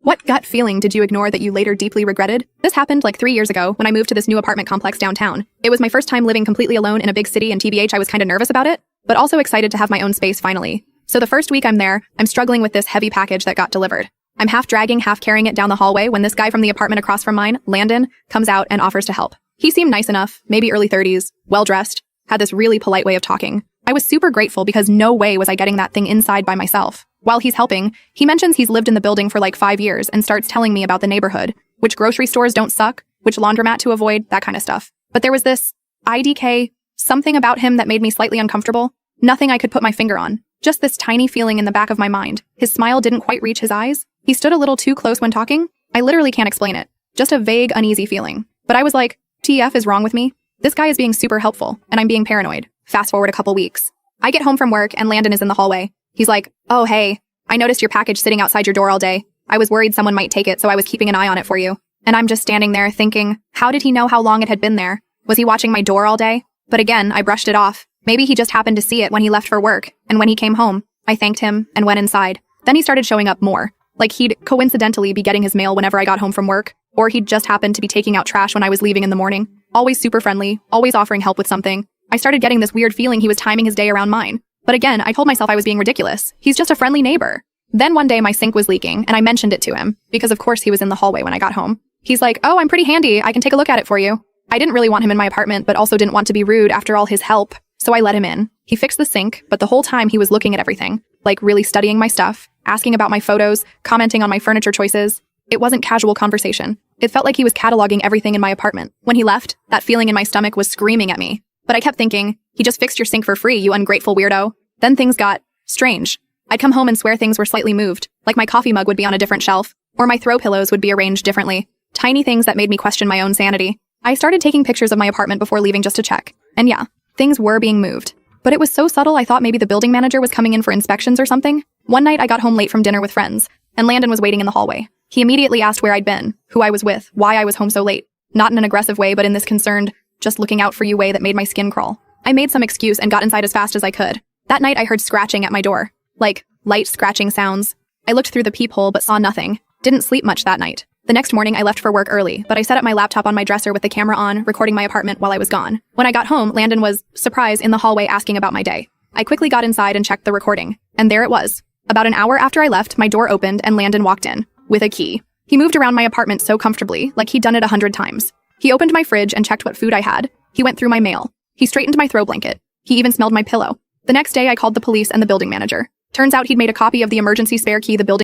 What gut feeling did you ignore that you later deeply regretted? This happened like 3 years ago when I moved to this new apartment complex downtown. It was my first time living completely alone in a big city, and TBH, I was kind of nervous about it, but also excited to have my own space finally. So the first week I'm there, I'm struggling with this heavy package that got delivered. I'm half dragging, half carrying it down the hallway when this guy from the apartment across from mine, Landon, comes out and offers to help. He seemed nice enough, maybe early 30s, well-dressed, had this really polite way of talking. I was super grateful because no way was I getting that thing inside by myself. While he's helping, he mentions he's lived in the building for like 5 years and starts telling me about the neighborhood, which grocery stores don't suck, which laundromat to avoid, that kind of stuff. But there was this IDK, something about him that made me slightly uncomfortable. Nothing I could put my finger on. Just this tiny feeling in the back of my mind. His smile didn't quite reach his eyes. He stood a little too close when talking. I literally can't explain it. Just a vague, uneasy feeling. But I was like, TF is wrong with me? This guy is being super helpful, and I'm being paranoid. Fast forward a couple weeks. I get home from work, and Landon is in the hallway. He's like, oh, hey, I noticed your package sitting outside your door all day. I was worried someone might take it, so I was keeping an eye on it for you. And I'm just standing there thinking, how did he know how long it had been there? Was he watching my door all day? But again, I brushed it off. Maybe he just happened to see it when he left for work, and when he came home, I thanked him and went inside. Then he started showing up more. Like he'd coincidentally be getting his mail whenever I got home from work, or he'd just happened to be taking out trash when I was leaving in the morning. Always super friendly, always offering help with something. I started getting this weird feeling he was timing his day around mine. But again, I told myself I was being ridiculous. He's just a friendly neighbor. Then one day my sink was leaking, and I mentioned it to him, because of course he was in the hallway when I got home. He's like, oh, I'm pretty handy, I can take a look at it for you. I didn't really want him in my apartment, but also didn't want to be rude after all his help, so I let him in. He fixed the sink, but the whole time he was looking at everything, like really studying my stuff, asking about my photos, commenting on my furniture choices. It wasn't casual conversation. It felt like he was cataloging everything in my apartment. When he left, that feeling in my stomach was screaming at me. But I kept thinking, he just fixed your sink for free, you ungrateful weirdo. Then things got strange. I'd come home and swear things were slightly moved, like my coffee mug would be on a different shelf, or my throw pillows would be arranged differently. Tiny things that made me question my own sanity. I started taking pictures of my apartment before leaving just to check. And yeah, things were being moved. But it was so subtle I thought maybe the building manager was coming in for inspections or something. One night I got home late from dinner with friends, and Landon was waiting in the hallway. He immediately asked where I'd been, who I was with, why I was home so late. Not in an aggressive way, but in this concerned, just looking out for you way that made my skin crawl. I made some excuse and got inside as fast as I could. That night I heard scratching at my door. Like, light scratching sounds. I looked through the peephole but saw nothing. Didn't sleep much that night. The next morning I left for work early, but I set up my laptop on my dresser with the camera on, recording my apartment while I was gone. When I got home, Landon was, surprised, in the hallway asking about my day. I quickly got inside and checked the recording. And there it was. About an hour after I left, my door opened and Landon walked in. With a key. He moved around my apartment so comfortably, like he'd done it 100 times. He opened my fridge and checked what food I had. He went through my mail. He straightened my throw blanket. He even smelled my pillow. The next day I called the police and the building manager. Turns out he'd made a copy of the emergency spare key the building